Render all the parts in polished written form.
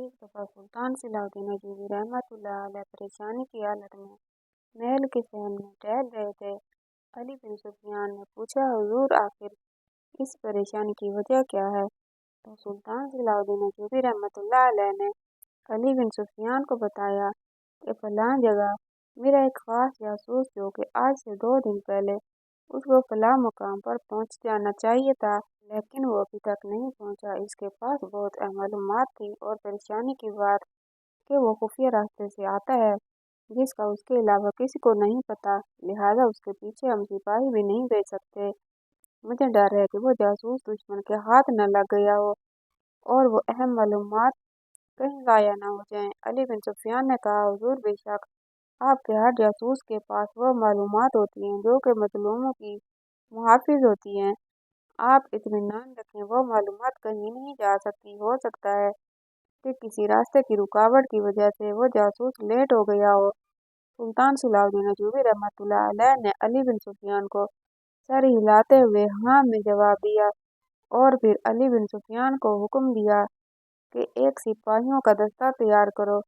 एक दफा सुल्तान सलाउद्दीन अयूबी रहमतुल्लाह अलैह परेशानी की हालत में महल के सहन में टहल रहे थे। अली बिन सुफियान ने पूछा, हुजूर आखिर इस परेशानी की वजह क्या है? तो सुल्तान सलाउद्दीन अयूबी रहमतुल्लाह अलैह ने अली बिन सुफियान को बताया कि फलां जगह मेरा एक खास जासूस जो कि आज से 2 दिन पहले उसको फलां मुकाम पर पहुंच जाना चाहिए था, लेकिन वो अभी तक नहीं पहुंचा। इसके पास बहुत अहम मालूमात थी और परेशानी की बात कि वो खुफिया रास्ते से आता है जिसका उसके अलावा किसी को नहीं पता, लिहाजा उसके पीछे हम सिपाही भी नहीं भेज सकते। मुझे डर है कि वो जासूस दुश्मन के हाथ न लग गया हो और वो अहम मालूमात कहीं ज़ाया न हो जाएं। अली बिन सुफियान ने कहा, हुजूर बेशक आपके हर जासूस के पास वो मालूमात होती हैं जो कि मजलूमों की मुहाफिज होती हैं। आप इत्मीनान रखें, वो मालूमात कहीं नहीं जा सकती। हो सकता है कि किसी रास्ते की रुकावट की वजह से वो जासूस लेट हो गया हो। सुल्तान सलाउद्दीन अयूबी रहमतुल्लाह अलैह ने अली बिन सुफियान को सर हिलाते हुए हाँ में जवाब दिया और फिर अली बिन सुफियान को हुक्म दिया कि एक सिपाहियों का दस्ता तैयार करो,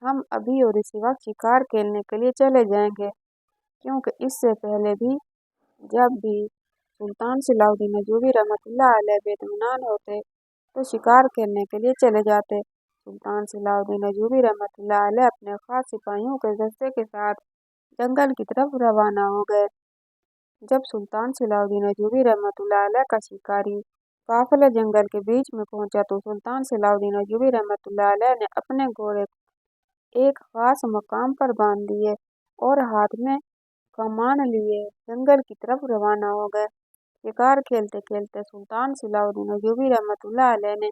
हम अभी और इसी वक्त शिकार खेलने के लिए चले जाएंगे। क्योंकि इससे पहले भी जब भी सुल्तान सलाउद्दीन अयूबी रहमतुल्लाह अलैह बेइत्मीनान होते तो शिकार खेलने के लिए चले जाते। सुल्तान सलाउद्दीन अयूबी रहमतुल्लाह अलैह अपने खास सिपाहियों के दस्ते के साथ जंगल की तरफ रवाना हो गए। जब सुल्तान सलाउद्दीन अयूबी रहमतुल्लाह अलैह का शिकारी काफिला जंगल के बीच में पहुंचा तो सुल्तान सलाउद्दीन अयूबी रहमतुल्लाह अलैह ने अपने घोड़े एक खास मकाम पर बांध दिए और हाथ में कमान लिए जंगल की तरफ रवाना हो गए। शिकार खेलते खेलते सुल्तान सलाउद्दीन अयूबी रहमतुल्लाह अलैह ने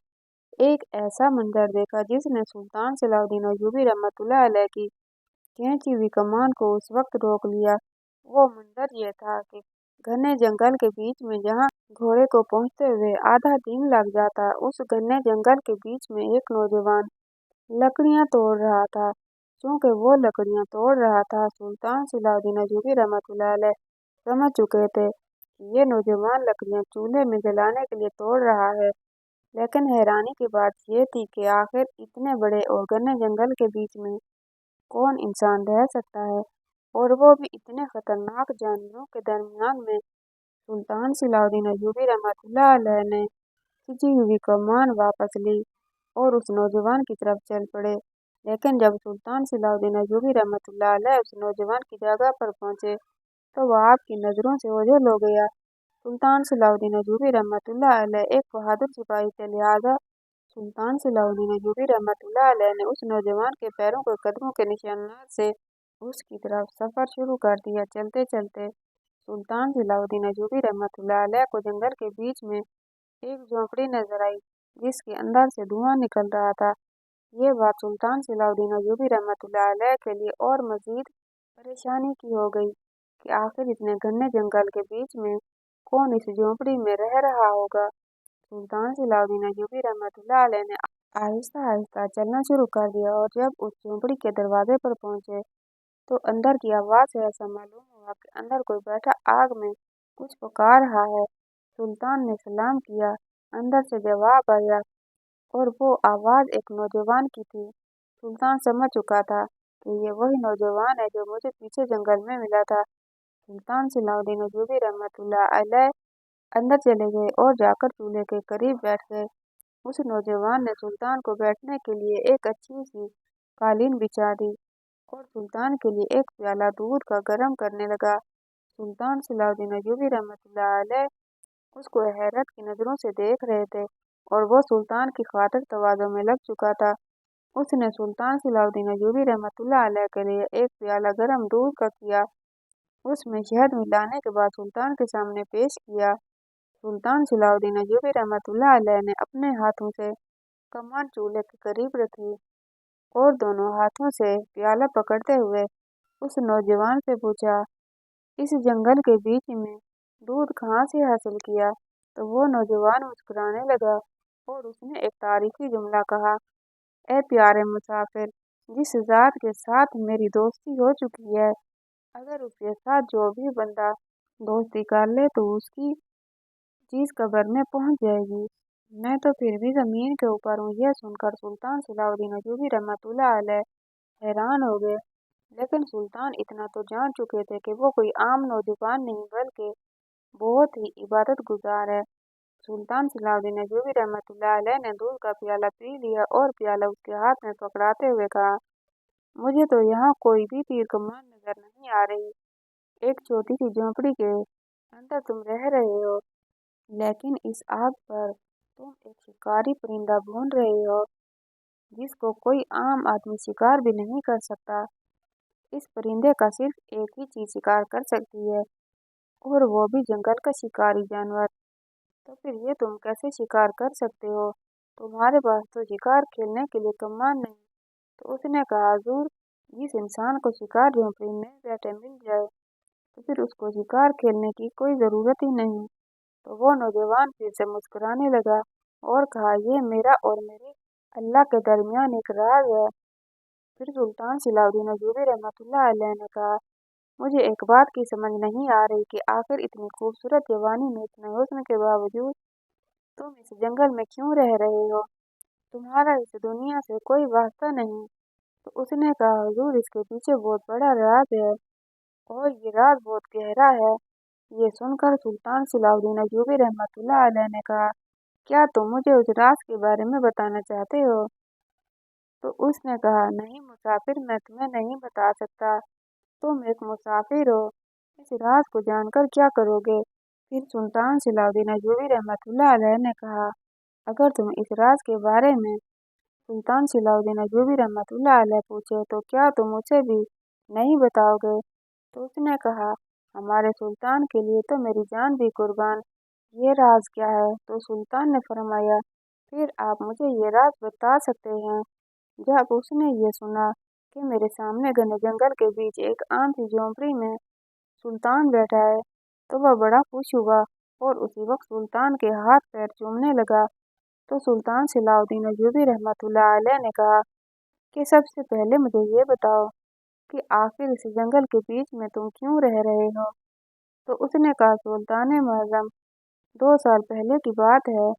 एक ऐसा मंजर देखा जिसने सुल्तान सलाउद्दीन अयूबी रहमतुल्लाह अलैह की खींची हुई कमान को उस वक्त रोक लिया। वो मंजर ये था कि घने जंगल के बीच में जहाँ घोड़े को पहुंचते हुए आधा दिन लग जाता, उस घने जंगल के बीच में एक नौजवान लकड़ियां तोड़ रहा था। चूंकि वो लकड़ियां तोड़ रहा था, सुल्तान सलाउद्दीन अयूबी रहमतुल्लाह अलैह समझ चुके थे कि ये नौजवान लकड़ियां चूल्हे में जलाने के लिए तोड़ रहा है। लेकिन हैरानी की बात यह थी कि आखिर इतने बड़े और घने जंगल के बीच में कौन इंसान रह सकता है, और वो भी इतने खतरनाक जानवरों के दरमियान में। सुल्तान सलाउद्दीन अयूबी रहमतुल्लाह अलैह ने खींची हुई कमान वापस ली और उस नौजवान की तरफ चल पड़े। लेकिन जब सुल्तान सलाउद्दीन अयूबी रहमतुल्लाह अलैह उस नौजवान की जगह पर पहुंचे तो वह आपकी नज़रों से ओझल हो गया। सुल्तान सलाउद्दीन अयूबी रहमतुल्लाह अलैह एक बहादुर सिपाही थे, लिहाजा सुल्तान सलाउद्दीन अयूबी रहमतुल्लाह अलैह ने उस नौजवान के पैरों के कदमों के निशानात से उसकी तरफ सफ़र शुरू कर दिया। चलते चलते सुल्तान सलाउद्दीन अयूबी रहमतुल्लाह अलैह को जंगल के बीच में एक झोंपड़ी नजर आई जिसके अंदर से धुआं निकल रहा था। ये बात सुल्तान सलाउद्दीन अयूबी रहमतुल्लाह अलैह के लिए और मजीद परेशानी की हो गई कि आखिर इतने घने जंगल के बीच में कौन इस झोंपड़ी में रह रहा होगा। सुल्तान सलाउद्दीन अयूबी रहमतुल्लाह अलैह ने आहिस्ता आहिस्ता चलना शुरू कर दिया और जब उस झोंपड़ी के दरवाजे पर पहुंचे तो अंदर की आवाज़ से ऐसा मालूम हुआ कि अंदर कोई बैठा आग में कुछ पका रहा है। सुल्तान ने सलाम किया, अंदर से जवाब आया और वो आवाज़ एक नौजवान की थी। सुल्तान समझ चुका था कि ये वही नौजवान है जो मुझे पीछे जंगल में मिला था। सुल्तान सलाउद्दीन अयूबी रहमतुल्लाह अलैह अंदर चले गए और जाकर चूल्हे के करीब बैठ गए। उस नौजवान ने सुल्तान को बैठने के लिए एक अच्छी सी कालीन बिछा दी और सुल्तान के लिए एक प्याला दूध का गर्म करने लगा। सुल्तान सलाउद्दीन अयूबी रहमतुल्लाह अलैह उसको हैरत की नज़रों से देख रहे थे और वो सुल्तान की खातिर तवाज़ो में लग चुका था। उसने सुल्तान सलाउद्दीन अयूबी रहमतुल्लाह अलैह के लिए एक प्याला गर्म दूध का किया, उसमें शहद मिलाने के बाद सुल्तान के सामने पेश किया। सुल्तान सलाउद्दीन अयूबी रहमतुल्लाह अलैह ने अपने हाथों से कमान चूल्हे के करीब रखी और दोनों हाथों से प्याला पकड़ते हुए उस नौजवान से पूछा, इस जंगल के बीच में दूध कहाँ से हासिल किया? तो वो नौजवान मुस्कुराने लगा और उसने एक तारीखी जुमला कहा, ए प्यारे मुसाफिर, जिस ज़ात के साथ मेरी दोस्ती हो चुकी है, अगर उसके साथ जो भी बंदा दोस्ती कर ले तो उसकी चीज़ कब्र में पहुंच जाएगी। मैं तो फिर भी जमीन के ऊपर हूँ। यह सुनकर सुल्तान सलाउद्दीन अयूबी रहमतुल्लाह अलैह हैरान हो गए। लेकिन सुल्तान इतना तो जान चुके थे कि वो कोई आम नौजवान नहीं बल्कि बहुत ही इबादत गुजार है। सुल्तान सलाउद्दीन अयूबी रहमतुल्लाह अलैह ने दूध का प्याला पी लिया और प्याला उसके हाथ में पकड़ाते हुए कहा, मुझे तो यहाँ कोई भी तीर कमान नजर नहीं आ रही। एक छोटी सी झोंपड़ी के अंदर तुम रह रहे हो, लेकिन इस आग पर तुम एक शिकारी परिंदा भून रहे हो जिसको कोई आम आदमी शिकार भी नहीं कर सकता। इस परिंदे का सिर्फ एक ही चीज शिकार कर सकती है, और वो भी जंगल का शिकारी जानवर। तो फिर ये तुम कैसे शिकार कर सकते हो? तुम्हारे पास तो शिकार खेलने के लिए कमान नहीं। तो उसने कहा, हुजूर, जिस इंसान को शिकार झोंपड़ी में बैठे मिल जाए तो फिर उसको शिकार खेलने की कोई जरूरत ही नहीं। तो वो नौजवान फिर से मुस्कुराने लगा और कहा, ये मेरा और मेरे अल्लाह के दरमियान एक राज है। फिर सुल्तान सलाउद्दीन अयूबी रहमतुल्लाह अलैह ने कहा, मुझे एक बात की समझ नहीं आ रही कि आखिर इतनी खूबसूरत जवानी में इतने हुस्न के बावजूद तुम इस जंगल में क्यों रह रहे हो? तुम्हारा इस दुनिया से कोई वास्ता नहीं। तो उसने कहा, हुजूर, इसके पीछे बहुत बड़ा राज है और ये राज बहुत गहरा है। ये सुनकर सुल्तान सलाउद्दीन अयूबी रहमतुल्लाह अलैह ने कहा, क्या तुम मुझे उस राज के बारे में बताना चाहते हो? तो उसने कहा, नहीं मुसाफिर, मैं तुम्हें नहीं बता सकता। तुम एक मुसाफिर हो, इस राज को जानकर क्या करोगे? फिर सुल्तान सलाउद्दीन अयूबी रहमतुल्लाह अलैह ने कहा, अगर तुम इस राज के बारे में सुल्तान सलाउद्दीन अयूबी रहमतुल्लाह अलैह पूछे तो क्या तुम उसे भी नहीं बताओगे? तो उसने कहा, हमारे सुल्तान के लिए तो मेरी जान भी कुर्बान। ये राज क्या है? तो सुल्तान ने फरमाया, फिर आप मुझे ये राज बता सकते हैं। जब उसने ये सुना कि मेरे सामने घने जंगल के बीच एक आम सी झोंपड़ी में सुल्तान बैठा है, तो वह बड़ा खुश हुआ और उसी वक्त सुल्तान के हाथ पैर चूमने लगा। तो सुल्तान सलाउद्दीन अयूबी रहमतुल्लाह अलैह ने कहा कि सबसे पहले मुझे ये बताओ कि आखिर इस जंगल के बीच में तुम क्यों रह रहे हो? तो उसने कहा, सुल्तान मुअज़्ज़म, 2 साल पहले की बात है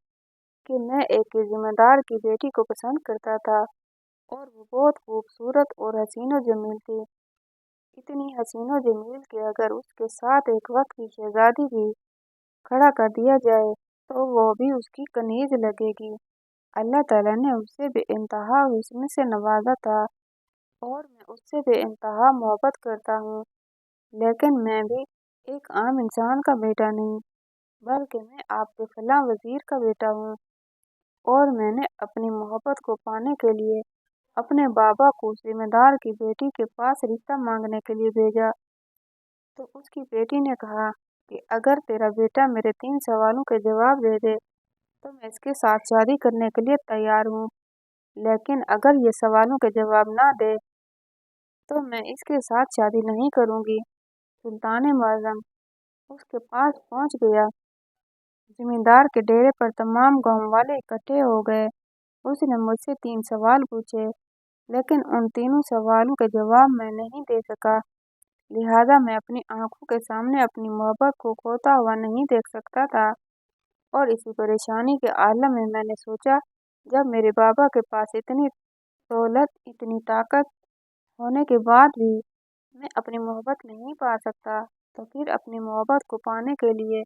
कि मैं एक जिम्मेदार की बेटी को पसंद करता था और वो बहुत खूबसूरत और हसीनो जमील थी। इतनी हसीनो जमील कि अगर उसके साथ एक वक्त की शहजादी भी खड़ा कर दिया जाए तो वो भी उसकी कनीज लगेगी। अल्लाह ताला ने उसे बेइंतहा हुस्न से नवाजा था और मैं उससे बेइंतहा मोहब्बत करता हूँ। लेकिन मैं भी एक आम इंसान का बेटा नहीं, बल्कि मैं आपके फला वजीर का बेटा हूँ, और मैंने अपनी मोहब्बत को पाने के लिए अपने बाबा को जिम्मेदार की बेटी के पास रिश्ता मांगने के लिए भेजा। तो उसकी बेटी ने कहा कि अगर तेरा बेटा मेरे 3 सवालों के जवाब दे दे तो मैं इसके साथ शादी करने के लिए तैयार हूँ, लेकिन अगर ये सवालों के जवाब ना दे तो मैं इसके साथ शादी नहीं करूँगी। सुल्तान मुअज़्ज़म उसके पास पहुँच गया। जमींदार के डेरे पर तमाम गांव वाले इकट्ठे हो गए। उसने मुझसे 3 सवाल पूछे, लेकिन उन तीनों सवालों के जवाब मैं नहीं दे सका। लिहाजा मैं अपनी आंखों के सामने अपनी मोहब्बत को खोता हुआ नहीं देख सकता था। और इसी परेशानी के आलम में मैंने सोचा, जब मेरे बाबा के पास इतनी दौलत, इतनी ताकत होने के बाद भी मैं अपनी मोहब्बत नहीं पा सकता, तो फिर अपनी मोहब्बत को पाने के लिए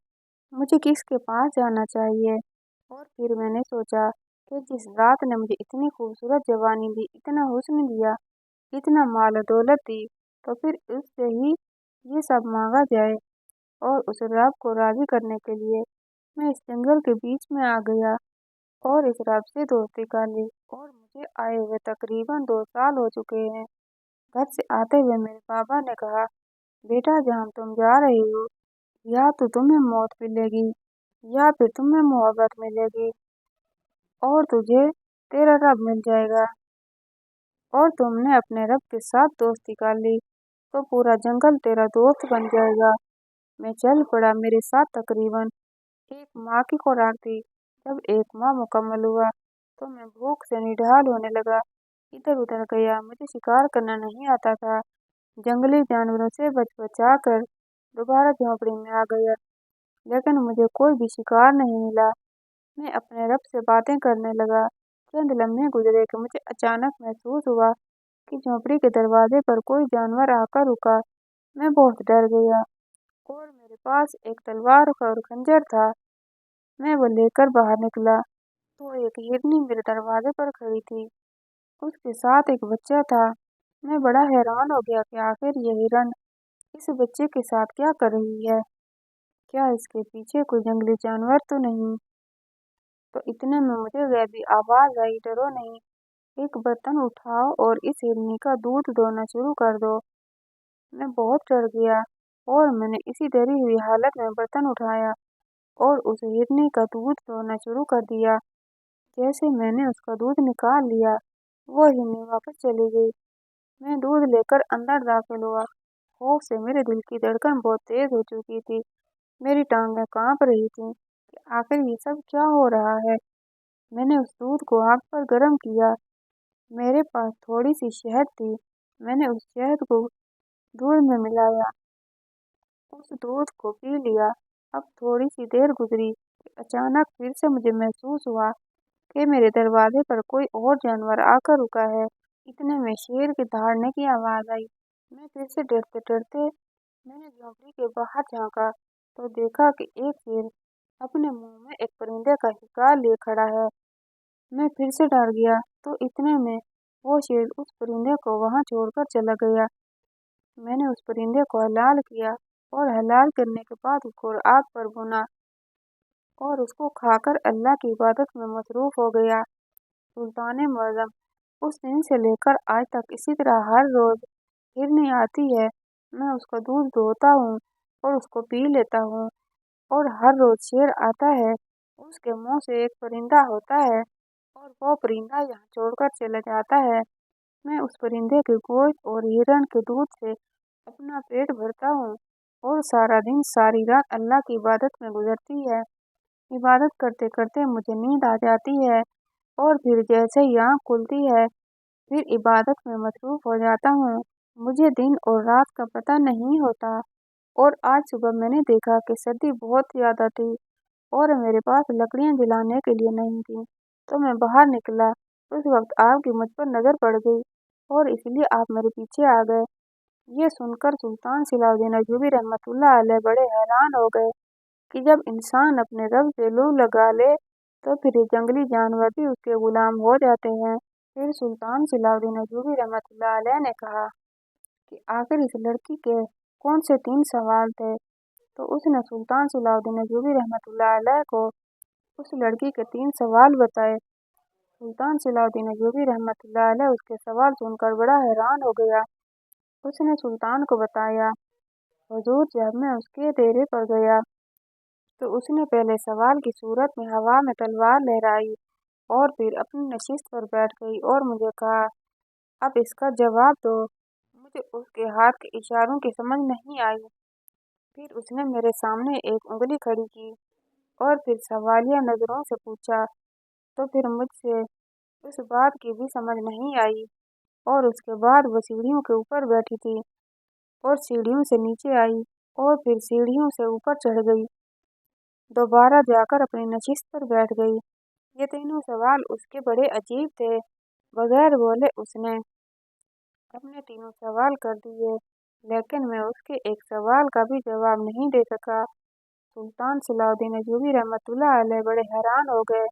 मुझे किसके पास जाना चाहिए? और फिर मैंने सोचा कि जिस ज़ात ने मुझे इतनी खूबसूरत जवानी दी, इतना हुस्न दिया, इतना माल और दौलत दी, तो फिर उससे ही ये सब मांगा जाए। और उस रब को राज़ी करने के लिए मैं इस जंगल के बीच में आ गया और इस रब से दोस्ती कर ली। और मुझे आए हुए तकरीबन 2 साल हो चुके हैं। घर से आते हुए मेरे बाबा ने कहा, बेटा, जहाँ तुम जा रही हो, या तो तुम्हें मौत मिलेगी या फिर तुम्हें मोहब्बत मिलेगी, और तुझे तेरा रब मिल जाएगा। और तुमने अपने रब के साथ दोस्ती कर ली तो पूरा जंगल तेरा दोस्त बन जाएगा। मैं चल पड़ा। मेरे साथ तकरीबन 1 माह की खुराक थी। जब 1 माह मुकम्मल हुआ तो मैं भूख से निढाल होने लगा। इधर उधर गया, मुझे शिकार करना नहीं आता था। जंगली जानवरों से बच बचा कर दोबारा झोंपड़ी में आ गया, लेकिन मुझे कोई भी शिकार नहीं मिला। मैं अपने रब से बातें करने लगा। चंद लम्हे गुजरे कि मुझे अचानक महसूस हुआ कि झोंपड़ी के दरवाजे पर कोई जानवर आकर रुका। मैं बहुत डर गया और मेरे पास एक तलवार और खंजर था। मैं वो लेकर बाहर निकला तो एक हिरनी मेरे दरवाजे पर खड़ी थी। उसके साथ एक बच्चा था। मैं बड़ा हैरान हो गया कि आखिर ये हिरन इस बच्चे के साथ क्या कर रही है। क्या इसके पीछे कोई जंगली जानवर तो नहीं? तो इतने में मुझे गैबी आवाज आई, डरो नहीं, एक बर्तन उठाओ और इस हिरनी का दूध दोना शुरू कर दो। मैं बहुत डर गया और मैंने इसी डरी हुई हालत में बर्तन उठाया और उस हिरनी का दूध दोना शुरू कर दिया। जैसे मैंने उसका दूध निकाल लिया, वो हिरनी वापस चली गई। मैं दूध लेकर अंदर दाखिल हुआ। खौफ से मेरे दिल की धड़कन बहुत तेज हो चुकी थी। मेरी टांगें कांप रही थीं कि आखिर ये सब क्या हो रहा है। मैंने उस दूध को आग पर गर्म किया। मेरे पास थोड़ी सी शहद थी। मैंने उस शहद को दूध में मिलाया, उस दूध को पी लिया। अब थोड़ी सी देर गुजरी कि अचानक फिर से मुझे महसूस हुआ कि मेरे दरवाजे पर कोई और जानवर आकर रुका है। इतने में शेर के दहाड़ने की आवाज आई। मैं फिर से डरते डरते मैंने झोंपड़ी के बाहर झांका तो देखा कि एक शेर अपने मुंह में एक परिंदे का शिकार लिए खड़ा है। मैं फिर से डर गया तो इतने में वो शेर उस परिंदे को वहां छोड़कर चला गया। मैंने उस परिंदे को हलाल किया और हलाल करने के बाद उसको आग पर भुना और उसको खाकर अल्लाह की इबादत में मसरूफ हो गया। सुल्तान मुअज़्ज़म, उस दिन से लेकर आज तक इसी तरह हर रोज हिरनी आती है। मैं उसका दूध दोहता हूँ और उसको पी लेता हूँ और हर रोज शेर आता है। उसके मुंह से एक परिंदा होता है और वो परिंदा यहाँ छोड़कर चला जाता है। मैं उस परिंदे के गोश्त और हिरन के दूध से अपना पेट भरता हूँ और सारा दिन सारी रात अल्लाह की इबादत में गुजरती है। इबादत करते करते मुझे नींद आ जाती है और फिर जैसे ही आँख खुलती है फिर इबादत में मसरूफ हो जाता हूँ। मुझे दिन और रात का पता नहीं होता। और आज सुबह मैंने देखा कि सर्दी बहुत ज़्यादा थी और मेरे पास लकड़ियाँ जलाने के लिए नहीं थी, तो मैं बाहर निकला। उस वक्त आपकी मुझ पर नज़र पड़ गई और इसलिए आप मेरे पीछे आ गए। ये सुनकर सुल्तान सलाहुद्दीन अय्यूबी रहमतुल्लाह अलैह बड़े हैरान हो गए कि जब इंसान अपने रब से लू लगा ले तो फिर ये जंगली जानवर भी उसके गुलाम हो जाते हैं। फिर सुल्तान सलाहुद्दीन अय्यूबी रहमतुल्लाह अलैह ने कहा कि आखिर इस लड़की के कौन से 3 सवाल थे। तो उसने सुल्तान सलाहुद्दीन अय्यूबी रहमतुल्लाह अलैह को उस लड़की के 3 सवाल बताए। सुल्तान सलाहुद्दीन अय्यूबी रहमतुल्लाह अलैह उसके सवाल सुनकर बड़ा हैरान हो गया। उसने सुल्तान को बताया, हुजूर, जब मैं उसके डेरे पर गया तो उसने पहले सवाल की सूरत में हवा में तलवार लहराई और फिर अपनी नशिस्त पर बैठ गई और मुझे कहा, अब इसका जवाब दो। मुझे उसके हाथ के इशारों की समझ नहीं आई। फिर उसने मेरे सामने एक उंगली खड़ी की और फिर सवालिया नजरों से पूछा। तो फिर मुझसे उस बात की भी समझ नहीं आई और उसके बाद वो सीढ़ियों के ऊपर बैठी थी और सीढ़ियों से नीचे आई और फिर सीढ़ियों से ऊपर चढ़ गई, दोबारा जाकर अपनी नशिस्त पर बैठ गई। ये तीनों सवाल उसके बड़े अजीब थे। बगैर बोले उसने अपने तीनों सवाल कर दिए, लेकिन मैं उसके एक सवाल का भी जवाब नहीं दे सका। सुल्तान सलाहुद्दीन अय्यूबी रहमतुल्लाह अलैह बड़े हैरान हो गए।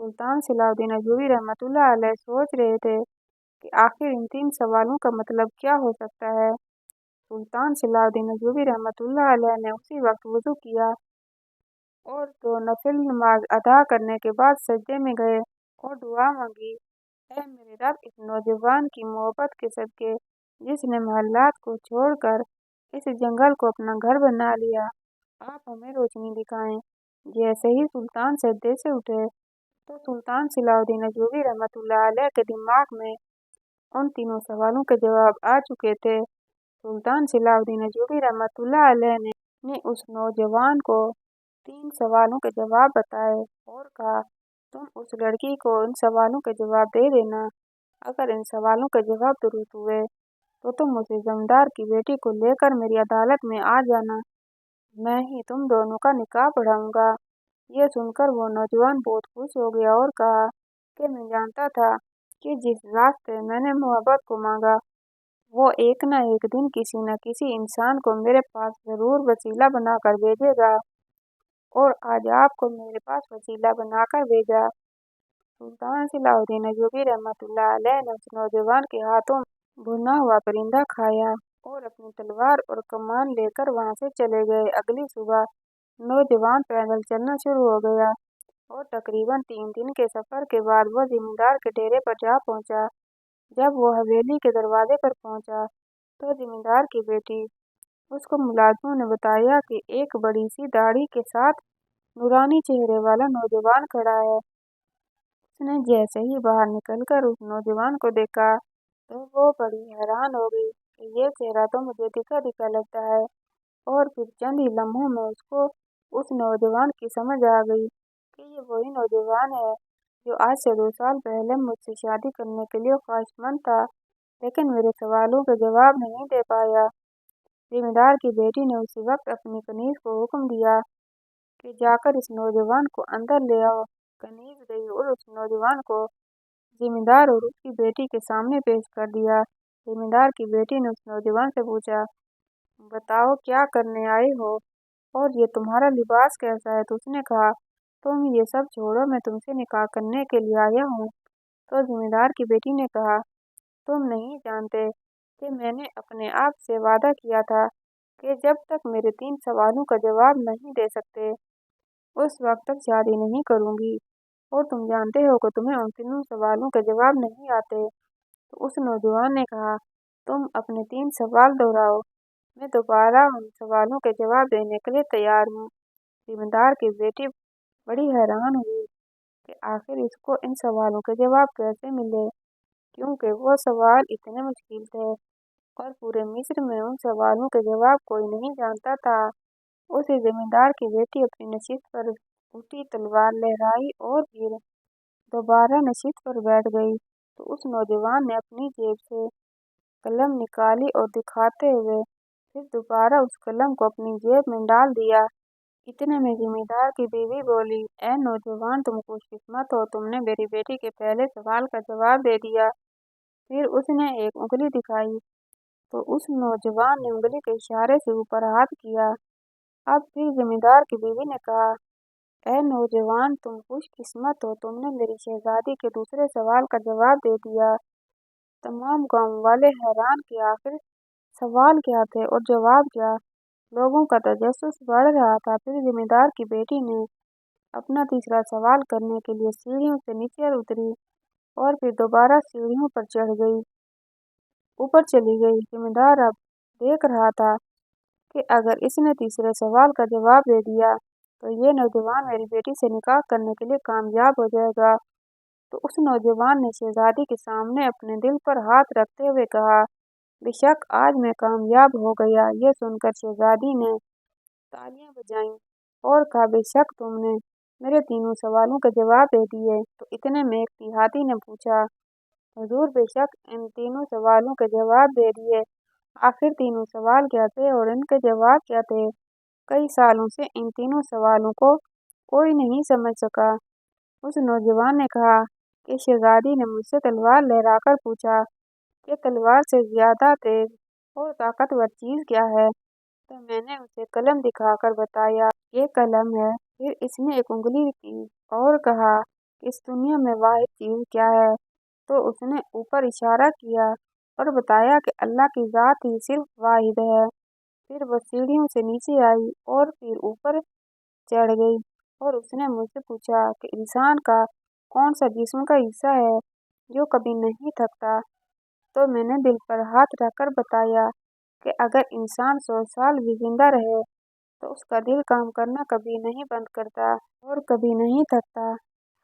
सुल्तान सलाहुद्दीन अय्यूबी रहमतुल्लाह अलैह सोच रहे थे कि आखिर इन 3 सवालों का मतलब क्या हो सकता है। सुल्तान सलाहुद्दीन अय्यूबी रहमतुल्लाह अलैह ने उसी वक्त वुज़ू किया और 2 नफिल नमाज अदा करने के बाद सजदे में गए और दुआ मांगी, ऐ मेरे रब, इस नौजवान की मोहब्बत के सदके जिसने महल्लात को छोड़कर इस जंगल को अपना घर बना लिया, आप हमें रोशनी दिखाएं। जैसे ही सुल्तान सजदे से उठे तो सुल्तान सलाहुद्दीन अय्यूबी रहमतुल्लाह अलैह के दिमाग में उन तीनों सवालों के जवाब आ चुके थे। सुल्तान सलाहुद्दीन अय्यूबी रहमतुल्लाह अलैह ने उस नौजवान को 3 सवालों के जवाब बताए और कहा, तुम उस लड़की को इन सवालों के जवाब दे देना। अगर इन सवालों के जवाब दुरुस्त हुए तो तुम उस जमींदार की बेटी को लेकर मेरी अदालत में आ जाना। मैं ही तुम दोनों का निकाह पढ़ाऊंगा। ये सुनकर वो नौजवान बहुत खुश हो गया और कहा कि मैं जानता था कि जिस रास्ते मैंने मोहब्बत को मांगा वो एक न एक दिन किसी न किसी इंसान को मेरे पास जरूर वसीला बनाकर भेजेगा, और आज आपको मेरे पास वसीला बनाकर भेजा। सुल्तान सलाहुद्दीन अय्यूबी रहमतुल्लाह अलैह ने उस नौजवान के हाथों में भुना हुआ परिंदा खाया और अपनी तलवार और कमान लेकर वहां से चले गए। अगली सुबह नौजवान पैदल चलना शुरू हो गया और तकरीबन 3 दिन के सफर के बाद वह जमींदार के डेरे पर जा पहुंचा। जब वो हवेली के दरवाजे पर पहुंचा तो जमींदार की बेटी उसको मुलाजिमों ने बताया कि एक बड़ी सी दाढ़ी के साथ नूरानी चेहरे वाला नौजवान खड़ा है। उसने जैसे ही बाहर निकलकर उस नौजवान को देखा तो वो बड़ी हैरान हो गई कि ये चेहरा तो मुझे दिखा दिखा लगता है। और फिर चंद ही लम्हों में उसको उस नौजवान की समझ आ गई कि ये वही नौजवान है जो आज से 2 साल पहले मुझसे शादी करने के लिए ख्वाहिशमंद था, लेकिन मेरे सवालों का जवाब नहीं दे पाया। जमींदार की बेटी ने उसी वक्त अपनी कनीज को हुक्म दिया कि जाकर इस नौजवान को अंदर ले आओ। कनीज गई और उस नौजवान को जमींदार और उसकी बेटी के सामने पेश कर दिया। जमींदार की बेटी ने उस नौजवान से पूछा, बताओ क्या करने आए हो और ये तुम्हारा लिबास कैसा है? तो उसने कहा, तुम ये सब छोड़ो, मैं तुमसे निकाह करने के लिए आया हूँ। तो जमींदार की बेटी ने कहा, तुम नहीं जानते कि मैंने अपने आप से वादा किया था कि जब तक मेरे 3 सवालों का जवाब नहीं दे सकते उस वक्त तक शादी नहीं करूंगी, और तुम जानते हो कि तुम्हें उन 3 सवालों के जवाब नहीं आते। तो उस नौजवान ने कहा, तुम अपने 3 सवाल दोहराओ, मैं दोबारा उन सवालों के जवाब देने के लिए तैयार हूँ। जमींदार की बेटी बड़ी हैरान हुई कि आखिर इसको इन सवालों के जवाब कैसे मिले, क्योंकि वो सवाल इतने मुश्किल थे और पूरे मिस्र में उन सवालों के जवाब कोई नहीं जानता था। उसी जमींदार की बेटी अपनी नशीद पर उठी, तलवार लहराई और फिर दोबारा नशीद पर बैठ गई। तो उस नौजवान ने अपनी जेब से कलम निकाली और दिखाते हुए फिर दोबारा उस कलम को अपनी जेब में डाल दिया। इतने में जमींदार की बीवी बोली, ए नौजवान, तुम खुशकिस्मत हो, तुमने मेरी बेटी के पहले सवाल का जवाब दे दिया। फिर उसने एक उंगली दिखाई तो उस नौजवान ने उंगली के इशारे से ऊपर हाथ किया। अब फिर जमींदार की बीवी ने कहा, ए नौजवान, तुम खुशकिस्मत हो, तुमने मेरी शहजादी के दूसरे सवाल का जवाब दे दिया। तमाम गांव वाले हैरान कि आखिर सवाल क्या थे और जवाब क्या। लोगों का तजस्सुस बढ़ रहा था। फिर जमींदार की बेटी ने अपना तीसरा सवाल करने के लिए सीढ़ियों से नीचे उतरी और फिर दोबारा सीढ़ियों पर चढ़ गई, ऊपर चली गई। जमींदार अब देख रहा था कि अगर इसने तीसरे सवाल का जवाब दे दिया तो ये नौजवान मेरी बेटी से निकाह करने के लिए कामयाब हो जाएगा। तो उस नौजवान ने शहजादी के सामने अपने दिल पर हाथ रखते हुए कहा, बेशक आज मैं कामयाब हो गया। यह सुनकर शहजादी ने तालियां बजाईं और कहा, बेशक तुमने मेरे 3 सवालों के जवाब दे दिए। तो इतने में एक देहाती ने पूछा, हुजूर, बेशक इन 3 सवालों के जवाब दे दिए, आखिर 3 सवाल क्या थे और इनके जवाब क्या थे? कई सालों से इन 3 सवालों को कोई नहीं समझ सका। उस नौजवान ने कहा कि शहजादी ने मुझसे तलवार लहराकर पूछा कि तलवार से ज्यादा तेज और ताकतवर चीज क्या है? तो मैंने उसे कलम दिखाकर बताया, ये कलम है। फिर इसने एक उंगली की और कहा, इस दुनिया में वाहिद चीज क्या है? तो उसने ऊपर इशारा किया और बताया कि अल्लाह की जात ही सिर्फ वाहिद है। फिर वह सीढ़ियों से नीचे आई और फिर ऊपर चढ़ गई और उसने मुझसे पूछा कि इंसान का कौन सा जिस्म का हिस्सा है जो कभी नहीं थकता? तो मैंने दिल पर हाथ रखकर बताया कि अगर इंसान 100 साल भी जिंदा रहे तो उसका दिल काम करना कभी नहीं बंद करता और कभी नहीं थकता,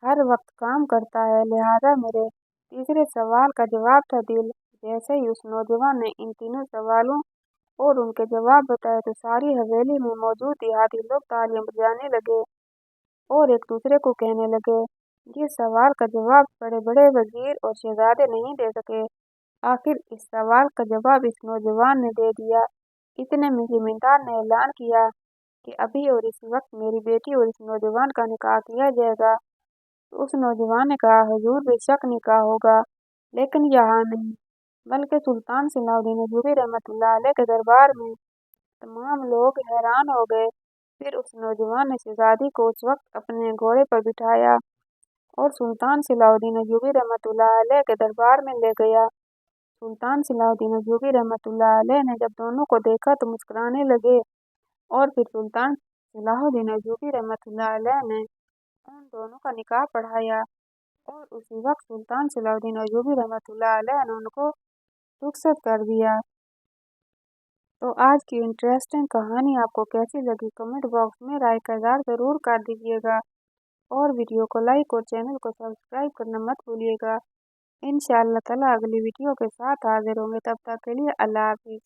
हर वक्त काम करता है। लिहाजा मेरे तीसरे सवाल का जवाब था दिल। जैसे ही उस नौजवान ने इन 3 सवालों और उनके जवाब बताए तो सारी हवेली में मौजूद देहाती लोग तालियां बजाने लगे और एक दूसरे को कहने लगे, जिस सवाल का जवाब बड़े बड़े वजीर और शहजादे नहीं दे सके, आखिर इस सवाल का जवाब इस नौजवान ने दे दिया। इतने में जमींदार ने ऐलान किया कि अभी और इसी वक्त मेरी बेटी और इस नौजवान का निकाह किया जाएगा। तो उस नौजवान ने कहा, हुजूर बेशक निकाह होगा, लेकिन यहाँ नहीं बल्कि सुल्तान सलाहुद्दीन अय्यूबी रहमतुल्लाह अलैह के दरबार में। तमाम लोग हैरान हो गए। फिर उस नौजवान ने शहजादी को उस वक्त अपने घोड़े पर बिठाया और सुल्तान सलाहुद्दीन अय्यूबी रहमतुल्लाह अलैह के दरबार में ले गया। सुल्तान सलाहुद्दीन अय्यूबी रहमतुल्लाह अलैह ने जब दोनों को देखा तो मुस्कुराने लगे और फिर सुल्तान सलाहुद्दीन अय्यूबी रहमतुल्लाह अलैह ने उन दोनों का निकाह पढ़ाया और उसी वक्त सुल्तान सलाहुद्दीन अय्यूबी रहमतुल्लाह अलैह ने उनको रुखसत कर दिया। तो आज की इंटरेस्टिंग कहानी आपको कैसी लगी कमेंट बॉक्स में राय का इज़हार ज़रूर कर दीजिएगा और वीडियो को लाइक और चैनल को सब्सक्राइब करना मत भूलिएगा। इंशाअल्लाह ताला अगली वीडियो के साथ हाजिर होंगे। तब तक के लिए अल्लाह हाफिज़।